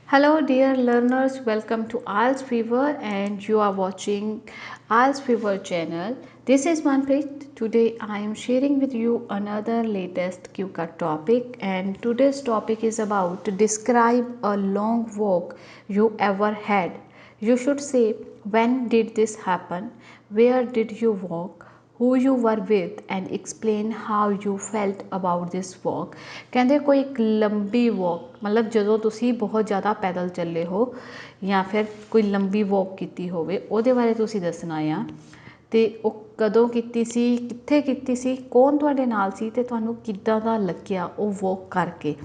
Hello, dear learners. Welcome to IELTS Fever, and you are watching IELTS Fever channel. This is Manpreet. Today, I am sharing with you another latest QCAT topic, and today's topic is about to describe a long walk you ever had. You should say when did this happen, where did you walk, who you were with and explain how you felt about this walk। ਕਹਿੰਦੇ ਕੋਈ ਇੱਕ ਲੰਬੀ walk ਮਤਲਬ ਜਦੋਂ ਤੁਸੀਂ ਬਹੁਤ ਜ਼ਿਆਦਾ ਪੈਦਲ ਚੱਲੇ ਹੋ ਜਾਂ ਫਿਰ ਕੋਈ ਲੰਬੀ walk ਕੀਤੀ ਹੋਵੇ ਉਹਦੇ ਬਾਰੇ ਤੁਸੀਂ ਦੱਸਣਾ ਆ ਅਤੇ ਉਹ ਕਦੋਂ ਕੀਤੀ ਸੀ, ਕਿੱਥੇ ਕੀਤੀ ਸੀ, ਕੌਣ ਤੁਹਾਡੇ ਨਾਲ ਸੀ ਅਤੇ ਤੁਹਾਨੂੰ ਕਿੱਦਾਂ ਦਾ ਲੱਗਿਆ ਉਹ walk ਕਰਕੇ।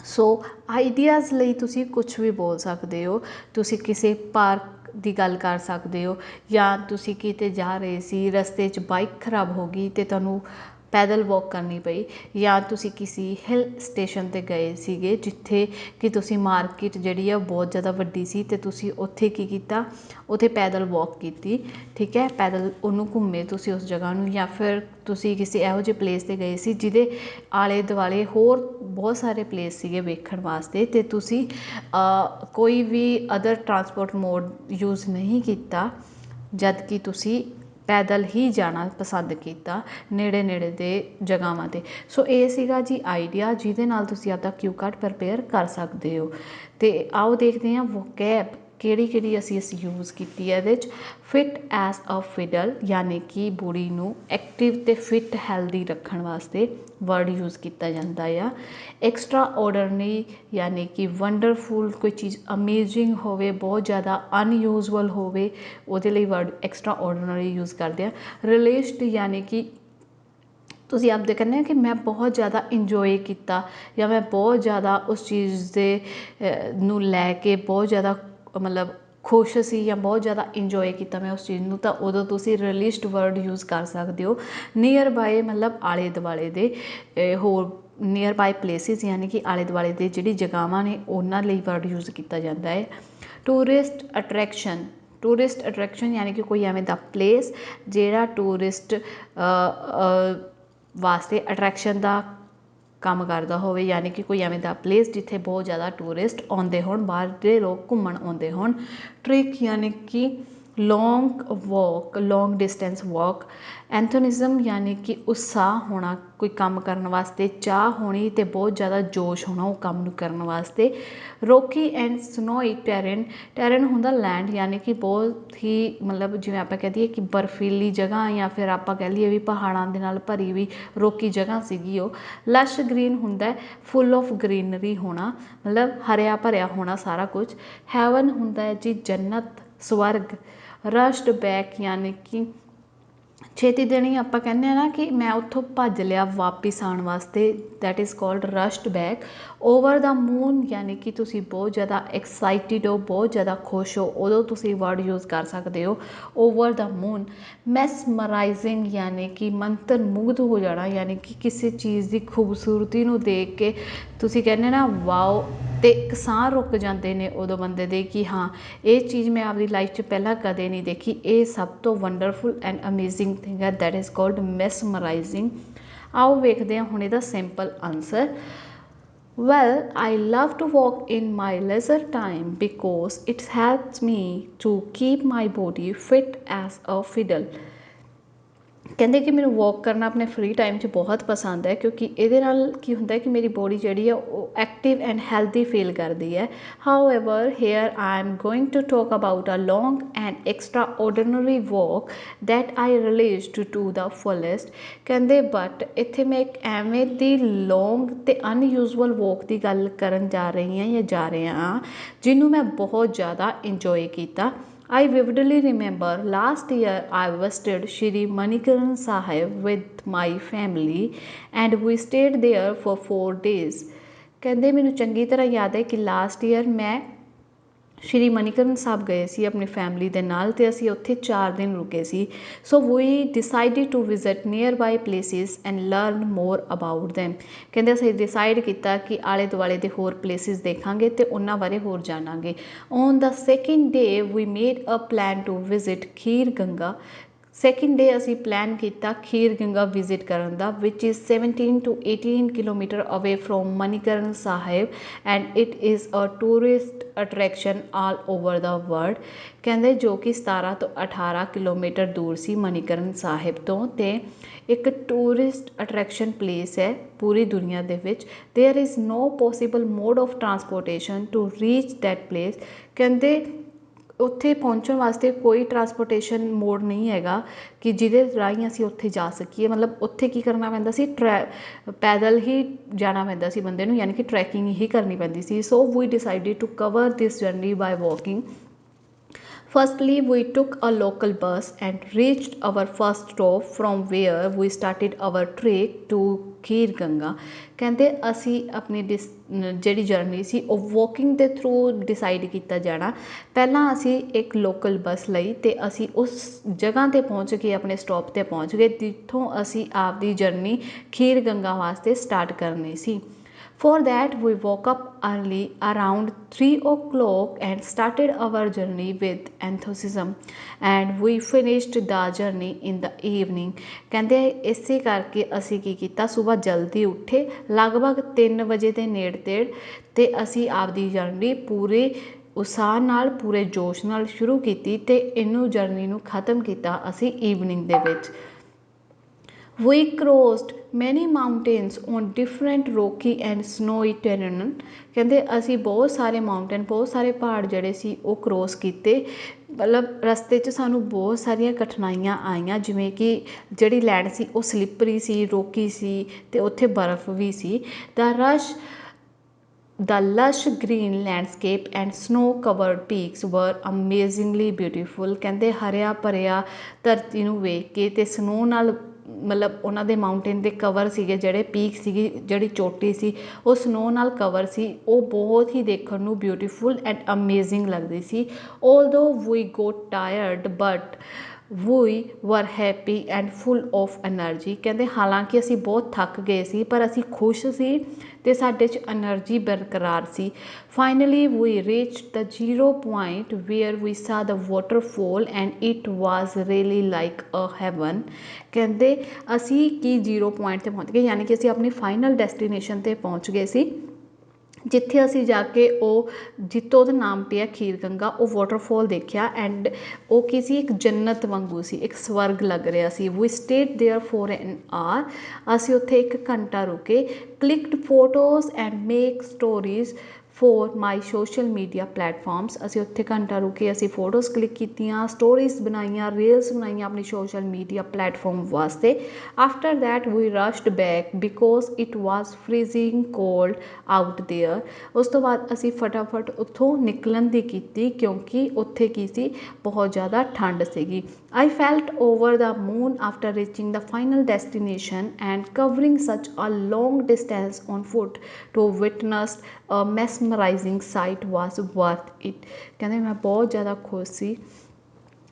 ਸੋ ਆਈਡੀਆਜ਼ ਲਈ ਤੁਸੀਂ ਕੁਛ ਵੀ ਬੋਲ ਸਕਦੇ ਹੋ। ਤੁਸੀਂ ਕਿਸੇ ਪਾਰਕ ਦੀ ਗੱਲ ਕਰ ਸਕਦੇ ਹੋ ਜਾਂ ਤੁਸੀਂ ਕਿਤੇ ਜਾ ਰਹੇ ਸੀ, ਰਸਤੇ 'ਚ ਬਾਈਕ ਖਰਾਬ ਹੋ ਗਈ ਅਤੇ ਤੁਹਾਨੂੰ ਪੈਦਲ ਵੋਕ ਕਰਨੀ ਪਈ, ਜਾਂ ਤੁਸੀਂ ਕਿਸੇ ਹਿਲ ਸਟੇਸ਼ਨ 'ਤੇ ਗਏ ਸੀਗੇ ਜਿੱਥੇ ਕਿ ਤੁਸੀਂ ਮਾਰਕੀਟ ਜਿਹੜੀ ਆ ਬਹੁਤ ਜ਼ਿਆਦਾ ਵੱਡੀ ਸੀ ਅਤੇ ਤੁਸੀਂ ਉੱਥੇ ਕੀ ਕੀਤਾ, ਉੱਥੇ ਪੈਦਲ ਵੋਕ ਕੀਤੀ। ਠੀਕ ਹੈ, ਪੈਦਲ ਉਹਨੂੰ ਘੁੰਮੇ ਤੁਸੀਂ ਉਸ ਜਗ੍ਹਾ ਨੂੰ, ਜਾਂ ਫਿਰ ਤੁਸੀਂ ਕਿਸੇ ਇਹੋ ਜਿਹੇ ਪਲੇਸ 'ਤੇ ਗਏ ਸੀ ਜਿਹਦੇ ਆਲੇ ਦੁਆਲੇ ਹੋਰ ਬਹੁਤ ਸਾਰੇ ਪਲੇਸ ਸੀਗੇ ਵੇਖਣ ਵਾਸਤੇ ਅਤੇ ਤੁਸੀਂ ਕੋਈ ਵੀ ਅਦਰ ਟਰਾਂਸਪੋਰਟ ਮੋਡ ਯੂਜ਼ ਨਹੀਂ ਕੀਤਾ, ਜਦ ਕਿ ਤੁਸੀਂ ਪੈਦਲ ਹੀ ਜਾਣਾ ਪਸੰਦ ਕੀਤਾ ਨੇੜੇ ਨੇੜੇ ਦੇ ਜਗ੍ਹਾਵਾਂ 'ਤੇ। ਸੋ ਇਹ ਸੀਗਾ ਜੀ ਆਈਡੀਆ ਜਿਹਦੇ ਨਾਲ ਤੁਸੀਂ ਆਪਦਾ ਕਿਊ ਕਾਰਡ ਪ੍ਰਪੇਅਰ ਕਰ ਸਕਦੇ ਹੋ। ਅਤੇ ਆਓ ਦੇਖਦੇ ਹਾਂ ਵੋਕੈਬ ਕਿਹੜੀ ਅਸੀਂ ਯੂਜ਼ ਕੀਤੀ ਹੈ ਇਹਦੇ 'ਚ। ਫਿਟ ਐਜ਼ ਅ ਫਿਡਲ ਯਾਨੀ ਕਿ ਬੋਡੀ ਨੂੰ ਐਕਟਿਵ ਅਤੇ ਫਿਟ ਹੈਲਦੀ ਰੱਖਣ ਵਾਸਤੇ ਵਰਡ ਯੂਜ਼ ਕੀਤਾ ਜਾਂਦਾ ਆ। ਐਕਸਟਰਾ ਆਰਡਨਰੀ ਯਾਨੀ ਕਿ ਵੰਡਰਫੁਲ, ਕੋਈ ਚੀਜ਼ ਅਮੇਜ਼ਿੰਗ ਹੋਵੇ, ਬਹੁਤ ਜ਼ਿਆਦਾ ਅਨਯੂਜ਼ਵਲ ਹੋਵੇ, ਉਹਦੇ ਲਈ ਵਰਡ ਐਕਸਟਰਾ ਆਰਡਨਰੀ ਯੂਜ਼ ਕਰਦੇ ਹਾਂ। ਰਿਲੀਸ਼ਡ ਯਾਨੀ ਕਿ ਤੁਸੀਂ ਆਪਦੇ ਕਹਿੰਦੇ ਹੋ ਕਿ ਮੈਂ ਬਹੁਤ ਜ਼ਿਆਦਾ ਇੰਜੋਏ ਕੀਤਾ ਜਾਂ ਮੈਂ ਬਹੁਤ ਜ਼ਿਆਦਾ ਉਸ ਚੀਜ਼ ਦੇ ਨੂੰ ਲੈ ਕੇ ਬਹੁਤ ਜ਼ਿਆਦਾ ਮਤਲਬ ਖੁਸ਼ ਸੀ ਜਾਂ ਬਹੁਤ ਜ਼ਿਆਦਾ ਇੰਜੋਏ ਕੀਤਾ ਮੈਂ ਉਸ ਚੀਜ਼ ਨੂੰ, ਤਾਂ ਉਦੋਂ ਤੁਸੀਂ ਰਿਲੀਸ਼ਡ ਵਰਡ ਯੂਜ਼ ਕਰ ਸਕਦੇ ਹੋ। ਨੀਅਰ ਬਾਏ ਮਤਲਬ ਆਲੇ ਦੁਆਲੇ ਦੇ ਹੋਰ ਨੀਅਰ ਬਾਏ ਪਲੇਸਿਸ ਯਾਨੀ ਕਿ ਆਲੇ ਦੁਆਲੇ ਦੇ ਜਿਹੜੀ ਜਗ੍ਹਾਵਾਂ ਨੇ ਉਹਨਾਂ ਲਈ ਵਰਡ ਯੂਜ਼ ਕੀਤਾ ਜਾਂਦਾ ਹੈ। ਟੂਰਿਸਟ ਅਟਰੈਕਸ਼ਨ ਯਾਨੀ ਕਿ ਕੋਈ ਐਵੇਂ ਦਾ ਪਲੇਸ ਜਿਹੜਾ ਟੂਰਿਸਟ ਵਾਸਤੇ ਅਟਰੈਕਸ਼ਨ ਦਾ ਕੰਮ ਕਰਦਾ ਹੋਵੇ, ਯਾਨੀ ਕਿ ਕੋਈ ਐਵੇਂ ਦਾ ਪਲੇਸ ਜਿੱਥੇ ਬਹੁਤ ਜ਼ਿਆਦਾ ਟੂਰਿਸਟ ਆਉਂਦੇ ਹੋਣ, ਬਾਹਰ ਦੇ ਲੋਕ ਘੁੰਮਣ ਆਉਂਦੇ ਹੋਣ। ਟ੍ਰਿਕ ਯਾਨੀ ਕਿ ਲੌਂਗ ਡਿਸਟੈਂਸ ਵਾਕ। ਐਂਥੋਨਿਜ਼ਮ ਯਾਨੀ ਕਿ ਉਤਸ਼ਾਹ ਹੋਣਾ, ਕੋਈ ਕੰਮ ਕਰਨ ਵਾਸਤੇ ਚਾਹ ਹੋਣੀ ਅਤੇ ਬਹੁਤ ਜ਼ਿਆਦਾ ਜੋਸ਼ ਹੋਣਾ ਉਹ ਕੰਮ ਨੂੰ ਕਰਨ ਵਾਸਤੇ। ਰੋਕੀ ਐਂਡ ਸਨੋਈ ਟੈਰਨ ਹੁੰਦਾ ਲੈਂਡ ਯਾਨੀ ਕਿ ਬਹੁਤ ਹੀ ਮਤਲਬ ਜਿਵੇਂ ਆਪਾਂ ਕਹਿ ਦਈਏ ਕਿ ਬਰਫੀਲੀ ਜਗ੍ਹਾ ਜਾਂ ਫਿਰ ਆਪਾਂ ਕਹਿ ਲਈਏ ਵੀ ਪਹਾੜਾਂ ਦੇ ਨਾਲ ਭਰੀ ਵੀ ਰੋਕੀ ਜਗ੍ਹਾ ਸੀਗੀ ਉਹ। ਲਸ਼ ਗ੍ਰੀਨ ਹੁੰਦਾ ਫੁੱਲ ਆਫ ਗ੍ਰੀਨਰੀ ਹੋਣਾ, ਮਤਲਬ ਹਰਿਆ ਭਰਿਆ ਹੋਣਾ ਸਾਰਾ ਕੁਝ। ਹੈਵਨ ਹੁੰਦਾ ਹੈ ਜੀ ਜੰਨਤ, ਸਵਰਗ। ਰਸ਼ਡ ਬੈਕ ਯਾਨੀ ਕਿ ਛੇਤੀ ਦੇਣੀ, ਆਪਾਂ ਕਹਿੰਦੇ ਹਾਂ ਨਾ ਕਿ ਮੈਂ ਉੱਥੋਂ ਭੱਜ ਲਿਆ ਵਾਪਿਸ ਆਉਣ ਵਾਸਤੇ, that is called rushed back. Over the moon ਯਾਨੀ ਕਿ ਤੁਸੀਂ ਬਹੁਤ ਜ਼ਿਆਦਾ ਐਕਸਾਈਟਿਡ ਹੋ, ਬਹੁਤ ਜ਼ਿਆਦਾ ਖੁਸ਼ ਹੋ, ਉਦੋਂ ਤੁਸੀਂ ਵਰਡ ਯੂਜ਼ ਕਰ ਸਕਦੇ ਹੋ ਓਵਰ ਦਾ ਮੂਨ। ਮੈਸਮਰਾਈਜ਼ਿੰਗ ਯਾਨੀ ਕਿ ਮੰਤਰ ਮੁਗਧ ਹੋ ਜਾਣਾ, ਯਾਨੀ ਕਿ ਕਿਸੇ ਚੀਜ਼ ਦੀ ਖੂਬਸੂਰਤੀ ਨੂੰ ਦੇਖ ਕੇ ਤੁਸੀਂ ਕਹਿੰਦੇ ਨਾ ਵਾਓ, ਅਤੇ ਇੱਕ ਸਾਹ ਰੁਕ ਜਾਂਦੇ ਨੇ ਉਦੋਂ ਬੰਦੇ ਦੇ ਕਿ ਹਾਂ ਇਹ ਚੀਜ਼ ਮੈਂ ਆਪਦੀ ਲਾਈਫ 'ਚ ਪਹਿਲਾਂ ਕਦੇ ਨਹੀਂ ਦੇਖੀ, ਇਹ ਸਭ ਤੋਂ ਵੰਡਰਫੁਲ ਐਂਡ ਅਮੇਜ਼ਿੰਗ ਥਿੰਗ ਹੈ, ਦੈਟ ਇਜ਼ ਕਾਲਡ ਮੈਸਮਰਾਈਜ਼ਿੰਗ। ਆਓ ਵੇਖਦੇ ਹਾਂ ਹੁਣ ਇਹਦਾ simple answer. Well, I love to walk in my leisure time because it helps me to keep my body fit as a fiddle। ਕਹਿੰਦੇ ਕਿ ਮੈਨੂੰ ਵੋਕ ਕਰਨਾ ਆਪਣੇ ਫਰੀ ਟਾਈਮ 'ਚ ਬਹੁਤ ਪਸੰਦ ਹੈ ਕਿਉਂਕਿ ਇਹਦੇ ਨਾਲ ਕੀ ਹੁੰਦਾ ਕਿ ਮੇਰੀ ਬੋਡੀ ਜਿਹੜੀ ਆ ਉਹ ਐਕਟਿਵ ਐਂਡ ਹੈਲਦੀ ਫੀਲ ਕਰਦੀ ਹੈ। However here I am going to talk about a long and extraordinary walk that I released to the fullest. ਕਹਿੰਦੇ ਬਟ ਇੱਥੇ ਮੈਂ ਇੱਕ ਐਵੇਂ ਦੀ ਲੌਂਗ ਅਤੇ ਅਨਯੂਜ਼ੂਅਲ ਵੋਕ ਦੀ ਗੱਲ ਕਰਨ ਜਾ ਰਹੀ ਹਾਂ ਜਾਂ ਜਾ ਰਿਹਾ ਹਾਂ ਜਿਹਨੂੰ ਮੈਂ ਬਹੁਤ ਜ਼ਿਆਦਾ ਇੰਜੋਏ ਕੀਤਾ। I vividly remember last year I visited Shri Manikaran Sahib with my family and we stayed there for 4 days। ਕਹਿੰਦੇ ਮੈਨੂੰ ਚੰਗੀ ਤਰ੍ਹਾਂ ਯਾਦ ਹੈ ਕਿ ਲਾਸਟ ਈਅਰ ਮੈਂ ਸ਼੍ਰੀ ਮਨੀਕਰਨ ਸਾਹਿਬ ਗਏ ਸੀ ਆਪਣੀ ਫੈਮਿਲੀ ਦੇ ਨਾਲ ਅਤੇ ਅਸੀਂ ਉੱਥੇ 4 ਦਿਨ ਰੁਕੇ ਸੀ। So we decided to visit nearby places and learn more about them. ਕਹਿੰਦੇ ਅਸੀਂ ਡਿਸਾਈਡ ਕੀਤਾ ਕਿ ਆਲੇ ਦੁਆਲੇ ਦੇ ਹੋਰ ਪਲੇਸਿਸ ਦੇਖਾਂਗੇ ਅਤੇ ਉਹਨਾਂ ਬਾਰੇ ਹੋਰ ਜਾਣਾਂਗੇ। On the second day we made a plan to visit Kheer Ganga. Second day ਅਸੀਂ ਪਲਾਨ ਕੀਤਾ ਖੀਰ ਗੰਗਾ ਵਿਜ਼ਿਟ ਕਰਨ ਦਾ which is 17 to 18 kilometre away from Manikaran Sahib and it is a tourist attraction all over the world. ਕਹਿੰਦੇ ਜੋ ਕਿ 17 ਤੋਂ 18 ਕਿਲੋਮੀਟਰ ਦੂਰ ਸੀ ਮਨੀਕਰਨ ਸਾਹਿਬ ਤੋਂ, ਅਤੇ ਇੱਕ ਟੂਰਿਸਟ ਅਟਰੈਕਸ਼ਨ ਪਲੇਸ ਹੈ ਪੂਰੀ ਦੁਨੀਆ ਦੇ ਵਿੱਚ। There is no possible mode of transportation to reach that place. ਕਹਿੰਦੇ ਉੱਥੇ ਪਹੁੰਚਣ ਵਾਸਤੇ ਕੋਈ ਟਰਾਂਸਪੋਰਟੇਸ਼ਨ ਮੋਡ ਨਹੀਂ ਹੈਗਾ ਕਿ ਜਿਹਦੇ ਰਾਹੀਂ ਅਸੀਂ ਉੱਥੇ ਜਾ ਸਕੀਏ। ਮਤਲਬ ਉੱਥੇ ਕੀ ਕਰਨਾ ਪੈਂਦਾ ਸੀ, ਪੈਦਲ ਹੀ ਜਾਣਾ ਪੈਂਦਾ ਸੀ ਬੰਦੇ ਨੂੰ, ਯਾਨੀ ਕਿ ਟਰੈਕਿੰਗ ਹੀ ਕਰਨੀ ਪੈਂਦੀ ਸੀ। So we decided to cover this journey by walking. Firstly, we took a local bus and reached our first stop from where we started our trek to Kheer Ganga. ਕਹਿੰਦੇ ਅਸੀਂ ਆਪਣੀ ਜਿਹੜੀ ਜਰਨੀ ਸੀ ਉਹ ਵਾਕਿੰਗ ਦੇ ਥਰੂ ਡਿਸਾਈਡ ਕੀਤਾ ਜਾਣਾ। ਪਹਿਲਾਂ ਅਸੀਂ ਇੱਕ ਲੋਕਲ ਬੱਸ ਲਈ ਅਤੇ ਅਸੀਂ ਉਸ ਜਗ੍ਹਾ 'ਤੇ ਪਹੁੰਚ ਕੇ ਆਪਣੇ ਸਟੋਪ 'ਤੇ ਪਹੁੰਚ ਗਏ ਜਿੱਥੋਂ ਅਸੀਂ ਆਪਦੀ ਜਰਨੀ ਖੀਰ ਗੰਗਾ ਵਾਸਤੇ ਸਟਾਰਟ ਕਰਨੀ ਸੀ। For that, we woke up early around 3 o'clock and started our journey with enthusiasm and we finished the journey in the evening। ਕਹਿੰਦੇ ਇਸੇ ਕਰਕੇ ਅਸੀਂ ਕੀ ਕੀਤਾ, ਸੁਬਾਹ ਜਲਦੀ ਉੱਠੇ ਲਗਭਗ 3 ਵਜੇ ਦੇ ਨੇੜੇ ਤੇੜ, ਅਤੇ ਅਸੀਂ ਆਪਦੀ ਜਰਨੀ ਪੂਰੇ ਉਤਸ਼ਾਹ ਨਾਲ ਪੂਰੇ ਜੋਸ਼ ਨਾਲ ਸ਼ੁਰੂ ਕੀਤੀ ਅਤੇ ਇਹਨੂੰ ਜਰਨੀ ਨੂੰ ਖ਼ਤਮ ਕੀਤਾ ਅਸੀਂ ਈਵਨਿੰਗ ਦੇ ਵਿੱਚ। We crossed many mountains on different rocky and snowy terrain। ਕਹਿੰਦੇ ਅਸੀਂ ਬਹੁਤ ਸਾਰੇ ਮਾਊਂਟੇਨ, ਬਹੁਤ ਸਾਰੇ ਪਹਾੜ ਜਿਹੜੇ ਸੀ ਉਹ ਕਰੋਸ ਕੀਤੇ। ਮਤਲਬ ਰਸਤੇ 'ਚ ਸਾਨੂੰ ਬਹੁਤ ਸਾਰੀਆਂ ਕਠਿਨਾਈਆਂ ਆਈਆਂ, ਜਿਵੇਂ ਕਿ ਜਿਹੜੀ ਲੈਂਡ ਸੀ ਉਹ ਸਲਿੱਪਰੀ ਸੀ, ਰੋਕੀ ਸੀ ਅਤੇ ਉੱਥੇ ਬਰਫ਼ ਵੀ ਸੀ। The lush green landscape and snow-covered peaks were amazingly beautiful। ਕਹਿੰਦੇ ਹਰਿਆ ਭਰਿਆ ਧਰਤੀ ਨੂੰ ਵੇਖ ਕੇ ਅਤੇ ਸਨੋ ਨਾਲ ਮਤਲਬ ਉਹਨਾਂ ਦੇ ਮਾਊਂਟੇਨ ਦੇ ਕਵਰ ਸੀਗੇ, ਜਿਹੜੇ ਪੀਕ ਸੀਗੀ, ਜਿਹੜੀ ਚੋਟੀ ਸੀ ਉਹ ਸਨੋ ਨਾਲ ਕਵਰ ਸੀ, ਉਹ ਬਹੁਤ ਹੀ ਦੇਖਣ ਨੂੰ ਬਿਊਟੀਫੁਲ ਐਂਡ ਅਮੇਜ਼ਿੰਗ ਲੱਗਦੀ ਸੀ। Although we got tired but we were happy and full of energy। ਕਹਿੰਦੇ ਹਾਲਾਂਕਿ ਅਸੀਂ ਬਹੁਤ ਥੱਕ ਗਏ ਸੀ ਪਰ ਅਸੀਂ ਖੁਸ਼ ਸੀ ਅਤੇ ਸਾਡੇ 'ਚ ਐਨਰਜੀ ਬਰਕਰਾਰ ਸੀ। Finally, we reached the zero point where we saw the waterfall and it was really like a heaven। ਕਹਿੰਦੇ ਅਸੀਂ ਕੀ ਜ਼ੀਰੋ ਪੁਆਇੰਟ 'ਤੇ ਪਹੁੰਚ ਗਏ, ਯਾਨੀ ਕਿ ਅਸੀਂ ਆਪਣੀ ਫਾਈਨਲ ਡੈਸਟੀਨੇਸ਼ਨ 'ਤੇ ਪਹੁੰਚ ਗਏ ਸੀ, ਜਿੱਥੇ ਅਸੀਂ ਜਾ ਕੇ ਉਹ ਜਿੱਤੋਂ ਉਹਦਾ ਨਾਮ ਪਿਆ ਖੀਰ ਗੰਗਾ, ਉਹ ਵਾਟਰਫਾਲ ਦੇਖਿਆ ਐਂਡ ਉਹ ਕੀ ਸੀ, ਇੱਕ ਜੰਨਤ ਵਾਂਗੂ ਸੀ, ਇੱਕ ਸਵਰਗ ਲੱਗ ਰਿਹਾ ਸੀ। We stayed there for an hour. ਅਸੀਂ ਉੱਥੇ 1 ਘੰਟਾ ਰੁਕੇ। Clicked photos and make stories for my social media platforms. ਅਸੀਂ ਉੱਥੇ ਘੰਟਾ ਰੁਕੇ, ਅਸੀਂ ਫੋਟੋਜ਼ ਕਲਿੱਕ ਕੀਤੀਆਂ, ਸਟੋਰੀਜ਼ ਬਣਾਈਆਂ, ਰੀਲਸ ਬਣਾਈਆਂ ਆਪਣੀ ਸੋਸ਼ਲ ਮੀਡੀਆ ਪਲੇਟਫਾਰਮ ਵਾਸਤੇ। After that we rushed back because it was freezing cold out there. ਉਸ ਤੋਂ ਬਾਅਦ ਅਸੀਂ ਫਟਾਫਟ ਉੱਥੋਂ ਨਿਕਲਣ ਦੀ ਕੀਤੀ ਕਿਉਂਕਿ ਉੱਥੇ ਕੀ ਸੀ, ਬਹੁਤ ਜ਼ਿਆਦਾ ਠੰਡ ਸੀਗੀ। I felt over the moon after reaching the final destination and covering such a long distance on foot to witness a mesmerizing sight was worth it। ਕਹਿੰਦੇ ਮੈਂ ਬਹੁਤ ਜ਼ਿਆਦਾ ਖੁਸ਼ ਸੀ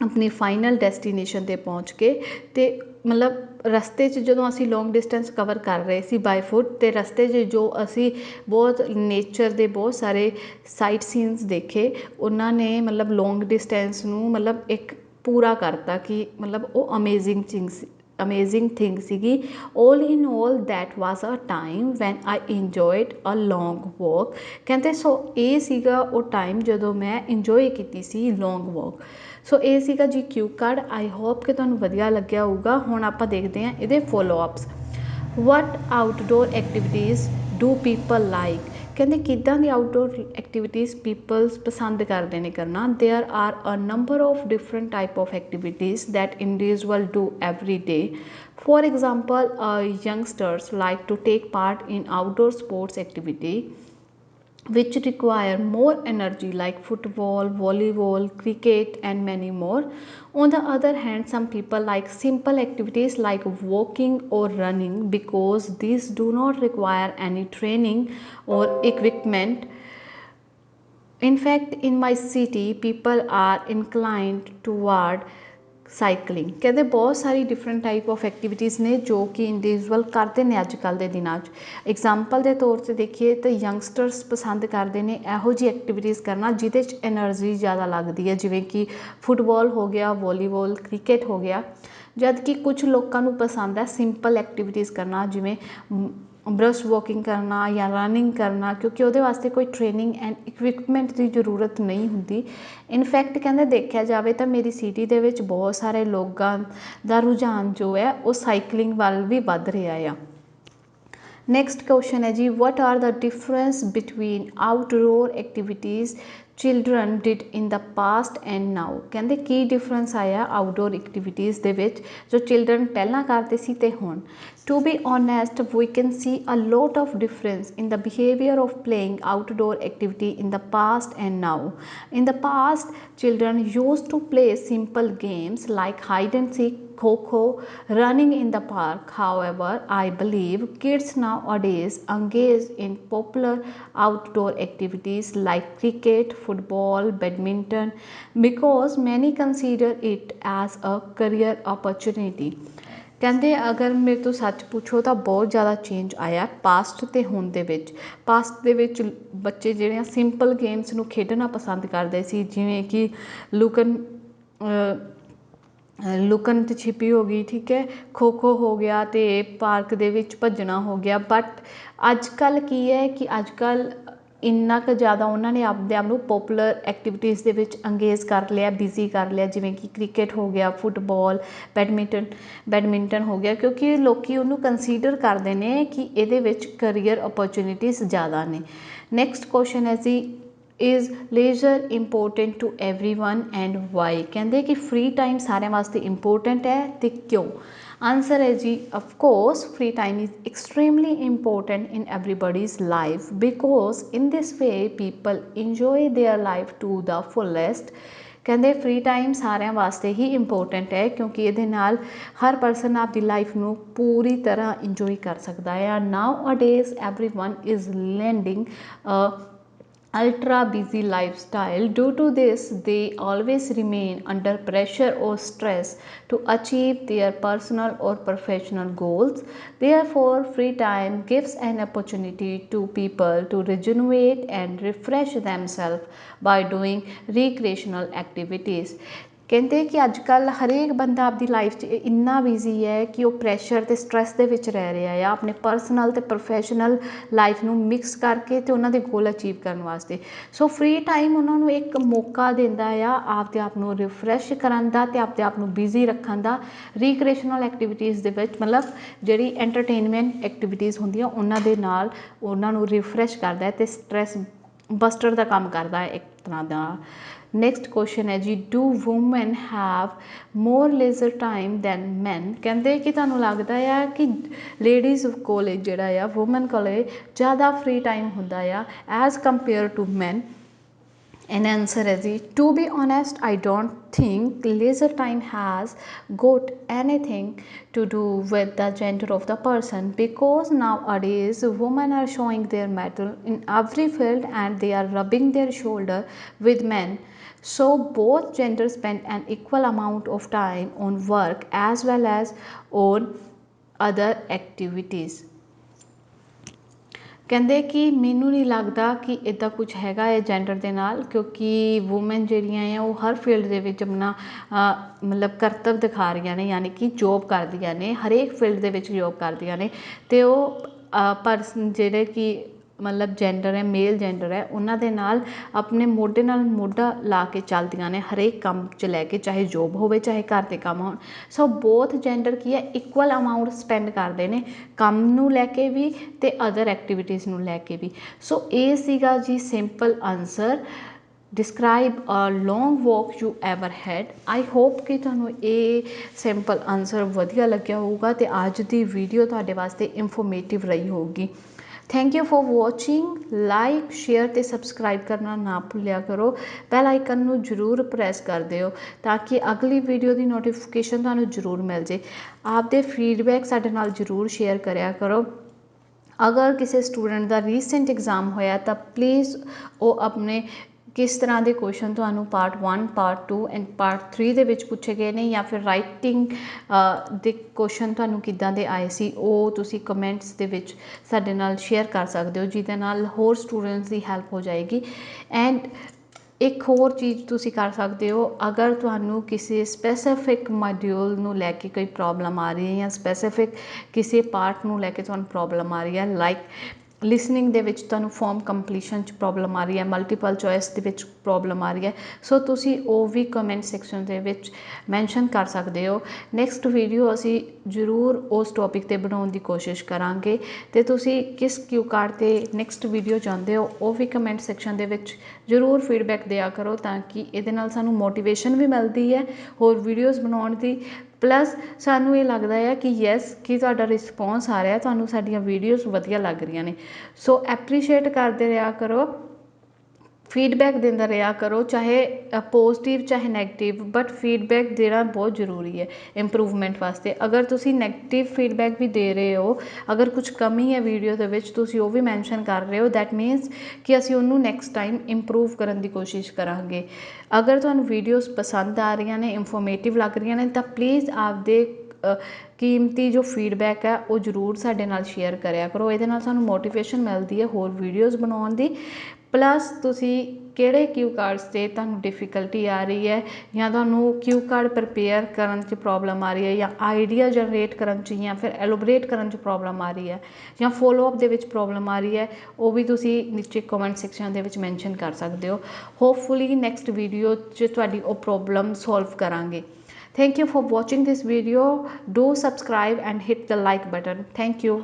ਆਪਣੀ ਫਾਈਨਲ ਡੈਸਟੀਨੇਸ਼ਨ 'ਤੇ ਪਹੁੰਚ ਕੇ। ਅਤੇ ਮਤਲਬ ਰਸਤੇ 'ਚ ਜਦੋਂ ਅਸੀਂ ਲੌਂਗ ਡਿਸਟੈਂਸ ਕਵਰ ਕਰ ਰਹੇ ਸੀ ਬਾਈ ਫੁੱਟ, ਅਤੇ ਰਸਤੇ 'ਚ ਜੋ ਅਸੀਂ ਬਹੁਤ ਨੇਚਰ ਦੇ ਬਹੁਤ ਸਾਰੇ ਸਾਈਟ ਸੀਨਸ ਦੇਖੇ, ਉਹਨਾਂ ਨੇ ਮਤਲਬ ਲੌਂਗ ਡਿਸਟੈਂਸ ਨੂੰ ਮਤਲਬ ਇੱਕ ਪੂਰਾ ਕਰਤਾ ਕਿ ਮਤਲਬ ਉਹ ਅਮੇਜ਼ਿੰਗ ਥਿੰਗ ਸੀਗੀ। All in all that was a time when I enjoyed a long walk। ਕਹਿੰਦੇ ਸੋ ਇਹ ਸੀਗਾ ਉਹ ਟਾਈਮ ਜਦੋਂ ਮੈਂ ਇੰਜੋਏ ਕੀਤੀ ਸੀ ਲੌਂਗ ਵਾਕ। ਸੋ ਇਹ ਸੀਗਾ ਜੀ ਕਿਊ ਕਾਰਡ। ਆਈ ਹੋਪ ਕਿ ਤੁਹਾਨੂੰ ਵਧੀਆ ਲੱਗਿਆ ਹੋਊਗਾ। ਹੁਣ ਆਪਾਂ ਦੇਖਦੇ ਹਾਂ ਇਹਦੇ follow ups. What outdoor activities do people like? ਕਹਿੰਦੇ ਕਿੱਦਾਂ ਦੀ ਆਊਟਡੋਰ ਐਕਟੀਵਿਟੀਜ਼ ਪੀਪਲਸ ਪਸੰਦ ਕਰਦੇ ਨੇ ਕਰਨਾ। There are a number of different type of activities that individual do every day. For example youngsters like to take part in outdoor sports activity which require more energy like football, volleyball, cricket and many more. On the other hand, some people like simple activities like walking or running because these do not require any training or equipment. In fact, in my city, people are inclined toward cycling. ਕਹਿੰਦੇ ਬਹੁਤ ਸਾਰੀ different type of ਐਕਟੀਵਿਟੀज़ ਨੇ ਜੋ ਕਿ individual ਕਰਦੇ ਨੇ ਅੱਜ ਕੱਲ੍ਹ ਦੇ ਦਿਨਾਂ 'ਚ। ਐਗਜ਼ਾਮਪਲ ਦੇ ਤੌਰ 'ਤੇ ਦੇਖੀਏ ਤਾਂ ਯੰਗਸਟਰਸ ਪਸੰਦ ਕਰਦੇ ਨੇ ਇਹੋ ਜਿਹੀ ਐਕਟੀਵਿਟੀਜ਼ ਕਰਨਾ ਜਿਹਦੇ 'ਚ ਐਨਰਜੀ ਜ਼ਿਆਦਾ ਲੱਗਦੀ ਹੈ, ਜਿਵੇਂ ਕਿ ਫੁੱਟਬਾਲ ਹੋ ਗਿਆ, ਵੋਲੀਬੋਲ, ਕ੍ਰਿਕਟ ਹੋ ਗਿਆ। ਜਦ ਕਿ ਕੁਛ ਲੋਕਾਂ ਨੂੰ ਪਸੰਦ ਹੈ ਸਿੰਪਲ ਐਕਟੀਵਿਟੀਜ਼ ਕਰਨਾ, ਜਿਵੇਂ ਬਰਸ਼ ਵੋਕਿੰਗ ਕਰਨਾ ਜਾਂ ਰਨਿੰਗ ਕਰਨਾ, ਕਿਉਂਕਿ ਉਹਦੇ ਵਾਸਤੇ ਕੋਈ ਟ੍ਰੇਨਿੰਗ ਐਂਡ ਇਕਵਿਪਮੈਂਟ ਦੀ ਜ਼ਰੂਰਤ ਨਹੀਂ ਹੁੰਦੀ। ਇਨਫੈਕਟ ਕਹਿੰਦੇ ਦੇਖਿਆ ਜਾਵੇ ਤਾਂ ਮੇਰੀ ਸਿਟੀ ਦੇ ਵਿੱਚ ਬਹੁਤ ਸਾਰੇ ਲੋਕਾਂ ਦਾ ਰੁਝਾਨ ਜੋ ਹੈ ਉਹ ਸਾਈਕਲਿੰਗ ਵੱਲ ਵੀ ਵੱਧ ਰਿਹਾ ਆ। ਨੈਕਸਟ ਕੁਐਸਚਨ ਹੈ ਜੀ, what are the difference between outdoor activities children did in the past and now. ਕਹਿੰਦੇ ਕੀ ਡਿਫਰੈਂਸ ਆਇਆ ਆਊਟਡੋਰ ਐਕਟੀਵਿਟੀਜ਼ ਦੇ ਵਿੱਚ ਜੋ ਚਿਲਡਰਨ ਪਹਿਲਾਂ ਕਰਦੇ ਸੀ ਤੇ ਹੁਣ। To be honest, we can see a lot of difference in the behavior of playing outdoor activity in the past and now. In the past, children used to play simple games like hide and seek, kho-kho, running in the park. However, I believe kids nowadays engage in popular outdoor activities like cricket, football, badminton because many consider it as a career opportunity. ਕਹਿੰਦੇ ਅਗਰ ਮੇਰੇ ਤੋਂ ਸੱਚ ਪੁੱਛੋ ਤਾਂ ਬਹੁਤ ਜ਼ਿਆਦਾ change ਆਇਆ ਪਾਸਟ ਅਤੇ ਹੁਣ ਦੇ ਵਿੱਚ। ਪਾਸਟ ਦੇ ਵਿੱਚ ਬੱਚੇ ਜਿਹੜੇ ਆ ਸਿੰਪਲ ਗੇਮਸ ਨੂੰ ਖੇਡਣਾ ਪਸੰਦ ਕਰਦੇ ਸੀ, ਜਿਵੇਂ ਕਿ ਲੁਕਣ ਤੇ ਛਿਪੀ ਹੋ ਗਈ, ਠੀਕ ਹੈ, ਖੋ ਖੋ ਹੋ ਗਿਆ ਅਤੇ ਪਾਰਕ ਦੇ ਵਿੱਚ ਭੱਜਣਾ ਹੋ ਗਿਆ। ਬਟ ਅੱਜ ਕੱਲ੍ਹ ਕੀ ਹੈ ਕਿ ਅੱਜ ਕੱਲ੍ਹ ਇੰਨਾ ਕੁ ਜ਼ਿਆਦਾ ਉਹਨਾਂ ਨੇ ਆਪਦੇ ਆਪ ਨੂੰ ਪੋਪੂਲਰ ਐਕਟੀਵਿਟੀਜ਼ ਦੇ ਵਿੱਚ ਅੰਗੇਜ ਕਰ ਲਿਆ, ਬਿਜ਼ੀ ਕਰ ਲਿਆ, ਜਿਵੇਂ ਕਿ ਕ੍ਰਿਕਟ ਹੋ ਗਿਆ, ਫੁੱਟਬਾਲ, ਬੈਡਮਿੰਟਨ ਹੋ ਗਿਆ, ਕਿਉਂਕਿ ਲੋਕ ਉਹਨੂੰ ਕੰਸੀਡਰ ਕਰਦੇ ਨੇ ਕਿ ਇਹਦੇ ਵਿੱਚ ਕਰੀਅਰ ਓਪਰਚੁਨਿਟੀਜ਼ ਜ਼ਿਆਦਾ ਨੇ। ਨੈਕਸਟ ਕੁਐਸਚਨ ਹੈ ਜੀ, is leisure important to everyone and why. ਕਹਿੰਦੇ ਕਿ ਫ੍ਰੀ ਟਾਈਮ ਸਾਰਿਆਂ ਵਾਸਤੇ ਇੰਪੋਰਟੈਂਟ ਹੈ ਅਤੇ ਕਿਉਂ। ਆਂਸਰ ਹੈ ਜੀ, of course free time is extremely important in everybody's life because in this way people enjoy their life to the fullest. ਕਹਿੰਦੇ ਫ੍ਰੀ ਟਾਈਮ ਸਾਰਿਆਂ ਵਾਸਤੇ ਹੀ ਇੰਪੋਰਟੈਂਟ ਹੈ ਕਿਉਂਕਿ ਇਹਦੇ ਨਾਲ ਹਰ ਪਰਸਨ ਆਪਦੀ ਲਾਈਫ ਨੂੰ ਪੂਰੀ ਤਰ੍ਹਾਂ ਇੰਜੋਏ ਕਰ ਸਕਦਾ ਹੈ। ਨਾਓ ਅਡੇਜ਼ everyone is leading a ultra busy lifestyle. Due to this, they always remain under pressure or stress to achieve their personal or professional goals. Therefore, free time gives an opportunity to people to rejuvenate and refresh themselves by doing recreational activities. ਕਹਿੰਦੇ ਕਿ ਅੱਜ ਕੱਲ੍ਹ ਹਰੇਕ ਬੰਦਾ ਆਪਦੀ life 'ਚ ਇੰਨਾ busy ਹੈ ਕਿ ਉਹ ਪ੍ਰੈਸ਼ਰ ਅਤੇ ਸਟਰੈਸ ਦੇ ਵਿੱਚ ਰਹਿ ਰਿਹਾ ਆ ਆਪਣੇ ਪਰਸਨਲ ਅਤੇ ਪ੍ਰੋਫੈਸ਼ਨਲ ਲਾਈਫ ਨੂੰ ਮਿਕਸ ਕਰਕੇ ਅਤੇ ਉਹਨਾਂ ਦੇ ਗੋਲ ਅਚੀਵ ਕਰਨ ਵਾਸਤੇ। ਸੋ ਫ੍ਰੀ ਟਾਈਮ ਉਹਨਾਂ ਨੂੰ ਇੱਕ ਮੌਕਾ ਦਿੰਦਾ ਆ ਆਪਦੇ ਆਪ ਨੂੰ ਰਿਫਰੈਸ਼ ਕਰਨ ਦਾ ਅਤੇ ਆਪਦੇ ਆਪ ਨੂੰ ਬਿਜ਼ੀ ਰੱਖਣ ਦਾ ਰੀਕ੍ਰੀਏਸ਼ਨਲ ਐਕਟੀਵਿਟੀਜ਼ ਦੇ ਵਿੱਚ, ਮਤਲਬ ਜਿਹੜੀ ਐਂਟਰਟੇਨਮੈਂਟ ਐਕਟੀਵਿਟੀਜ਼ ਹੁੰਦੀਆਂ ਉਹਨਾਂ ਦੇ ਨਾਲ ਉਹਨਾਂ ਨੂੰ ਰਿਫਰੈਸ਼ ਕਰਦਾ ਅਤੇ ਸਟਰੈਸ ਬਸਟਰ ਦਾ ਕੰਮ ਕਰਦਾ ਹੈ ਇੱਕ ਤਰ੍ਹਾਂ ਦਾ। ਨੈਕਸਟ ਕੁਐਸਚਨ ਹੈ ਜੀ, do women have more leisure time than men. ਕਹਿੰਦੇ ਕਿ ਤੁਹਾਨੂੰ ਲੱਗਦਾ ਆ ਕਿ ਲੇਡੀਜ਼ ਕੋਲ ਜਿਹੜਾ ਆ ਵੂਮੈਨ ਕੋਲ ਜ਼ਿਆਦਾ ਫ੍ਰੀ ਟਾਈਮ ਹੁੰਦਾ ਆ as compare to man. And answer is to be honest, I don't think leisure time has got anything to do with the gender of the person because nowadays women are showing their mettle in every field and they are rubbing their shoulder with men. So both genders spend an equal amount of time on work as well as on other activities. ਕਹਿੰਦੇ ਕਿ ਮੈਨੂੰ ਨਹੀਂ ਲੱਗਦਾ ਕਿ ਇੱਦਾਂ ਕੁਛ ਹੈਗਾ ਹੈ ਜੈਂਡਰ ਦੇ ਨਾਲ, ਕਿਉਂਕਿ ਵੂਮੈਨ ਜਿਹੜੀਆਂ ਆ ਉਹ ਹਰ ਫੀਲਡ ਦੇ ਵਿੱਚ ਆਪਣਾ ਮਤਲਬ ਕਰਤੱਵ ਦਿਖਾ ਰਹੀਆਂ ਨੇ, ਯਾਨੀ ਕਿ ਜੋਬ ਕਰਦੀਆਂ ਨੇ, ਹਰੇਕ ਫੀਲਡ ਦੇ ਵਿੱਚ ਜੋਬ ਕਰਦੀਆਂ ਨੇ। ਅਤੇ ਉਹ ਪਰਸਨ ਜਿਹੜੇ ਕਿ ਮਤਲਬ ਜੈਂਡਰ ਹੈ, ਮੇਲ ਜੈਂਡਰ ਹੈ, ਉਹਨਾਂ ਦੇ ਨਾਲ ਆਪਣੇ ਮੋਢੇ ਨਾਲ ਮੋਢਾ ਲਾ ਕੇ ਚੱਲਦੀਆਂ ਨੇ ਹਰੇਕ ਕੰਮ 'ਚ ਲੈ ਕੇ, ਚਾਹੇ ਜੋਬ ਹੋਵੇ ਚਾਹੇ ਘਰ ਦੇ ਕੰਮ ਹੋਣ। ਸੋ ਬੋਥ ਜੈਂਡਰ ਕੀ ਹੈ ਇਕੁਅਲ ਅਮਾਊਂਟ ਸਪੈਂਡ ਕਰਦੇ ਨੇ ਕੰਮ ਨੂੰ ਲੈ ਕੇ ਵੀ ਅਤੇ ਅਦਰ ਐਕਟੀਵਿਟੀਜ਼ ਨੂੰ ਲੈ ਕੇ ਵੀ। ਸੋ ਇਹ ਸੀਗਾ ਜੀ simple answer. Describe a long walk you ever had. I hope ਕਿ ਤੁਹਾਨੂੰ ਇਹ ਸਿੰਪਲ ਆਨਸਰ ਵਧੀਆ ਲੱਗਿਆ ਹੋਊਗਾ ਅਤੇ ਅੱਜ ਦੀ ਵੀਡੀਓ ਤੁਹਾਡੇ ਵਾਸਤੇ ਇਨਫੋਰਮੇਟਿਵ ਰਹੀ ਹੋਊਗੀ। Thank you for watching. Like, share ਅਤੇ ਸਬਸਕ੍ਰਾਈਬ ਕਰਨਾ ਨਾ ਭੁੱਲਿਆ ਕਰੋ। ਬੈਲ ਆਈਕਨ ਨੂੰ ਜ਼ਰੂਰ ਪ੍ਰੈਸ ਕਰ ਦਿਓ ਤਾਂ ਕਿ ਅਗਲੀ ਵੀਡੀਓ ਦੀ ਨੋਟੀਫਿਕੇਸ਼ਨ ਤੁਹਾਨੂੰ ਜ਼ਰੂਰ ਮਿਲ ਜੇ। ਆਪਦੇ ਫੀਡਬੈਕ ਸਾਡੇ ਨਾਲ ਜ਼ਰੂਰ ਸ਼ੇਅਰ ਕਰਿਆ ਕਰੋ। ਅਗਰ ਕਿਸੇ ਸਟੂਡੈਂਟ ਦਾ ਰੀਸੈਂਟ ਐਗਜ਼ਾਮ ਹੋਇਆ ਤਾਂ ਪਲੀਜ਼ ਉਹ ਆਪਣੇ किस तरह के क्वेश्चन तुहानू पार्ट 1 पार्ट 2 एंड पार्ट 3 ਦੇ ਵਿੱਚ ਪੁੱਛੇ ਗਏ ਨੇ ਜਾਂ ਫਿਰ ਰਾਈਟਿੰਗ ਦੇ क्वेश्चन ਤੁਹਾਨੂੰ ਕਿੱਦਾਂ ਦੇ ਆਏ ਸੀ ਉਹ ਤੁਸੀਂ ਕਮੈਂਟਸ ਦੇ ਵਿੱਚ ਸਾਡੇ ਨਾਲ ਸ਼ੇਅਰ ਕਰ ਸਕਦੇ ਹੋ ਜਿਹਦੇ ਨਾਲ ਹੋਰ ਸਟੂਡੈਂਟਸ ਦੀ ਹੈਲਪ ਹੋ ਜਾਏਗੀ। ਐਂਡ एक होर चीज़ तुसी कर सकते हो, अगर तुहानू किसी स्पैसिफिक मॉड्यूल नू लैके कोई प्रॉब्लम आ रही है या स्पैसिफिक किसी पार्ट नू लैके तुहानू प्रॉब्लम आ रही है, लाइक लिसनिंग दे विच तुहानू फॉर्म कंप्लीशन च प्रॉब्लम आ रही है, मल्टीपल चॉइस दे विच प्रॉब्लम आ रही है, सो तुसी वो भी कमेंट सैक्शन दे विच मैंशन कर सकते हो। नैक्सट वीडियो असी जरूर उस टॉपिक ते बनाने की कोशिश करांगे ते तुसी किस क्यू कार्ड ते नैक्सट वीडियो चाहते हो वो भी कमेंट सैक्शन दे विच जरूर फीडबैक दिया करो ताकि ये सानू मोटिवेशन भी मिलती है होर वीडियोज़ बनाने की, प्लस सानू ये लगता है कि यस कि तुहाडा रिस्पॉन्स आ रहा है, तुहानू साडियां वीडियोज़ वधिया लग रही ने, सो एप्रीशिएट करते रहा करो, फीडबैक देंदा रहा करो, चाहे पॉजिटिव चाहे नैगेटिव, बट फीडबैक देना बहुत जरूरी है इंप्रूवमेंट वास्ते। अगर तुसी नैगेटिव फीडबैक भी दे रहे हो, अगर कुछ कमी है वीडियो दे विच तुसी वो भी मैंशन कर रहे हो, दैट मीनस कि असी उन्होंने नैक्सट टाइम इंप्रूव करने की कोशिश करांगे। अगर तुहानू वीडियोज़ पसंद आ रही ने, इंफॉर्मेटिव लग रही ने, तो प्लीज़ आपदे कीमती जो फीडबैक है वो जरूर साडे नाल शेयर करिया करो, ये सानू मोटिवेशन मिलती है होर वीडियोज़ बनाने की। प्लस तुसी किहड़े क्यू कार्ड्स से तुहानू डिफिकल्टी आ रही है या तुहानू क्यू कार्ड प्रिपेयर करन च प्रॉब्लम आ रही है या आइडिया जनरेट करन च या फिर एलोबरेट करन च प्रॉब्लम आ रही है या फॉलोअप दे विच प्रॉब्लम आ रही है, वो भी तुसी नीचे कमेंट सैक्शन दे विच मैंशन कर सकते हो। होपफुली नैक्सट वीडियो च तुहाडी वो प्रॉब्लम सॉल्व करांगे। Thank you for watching this video. Do subscribe and hit the like button. Thank you.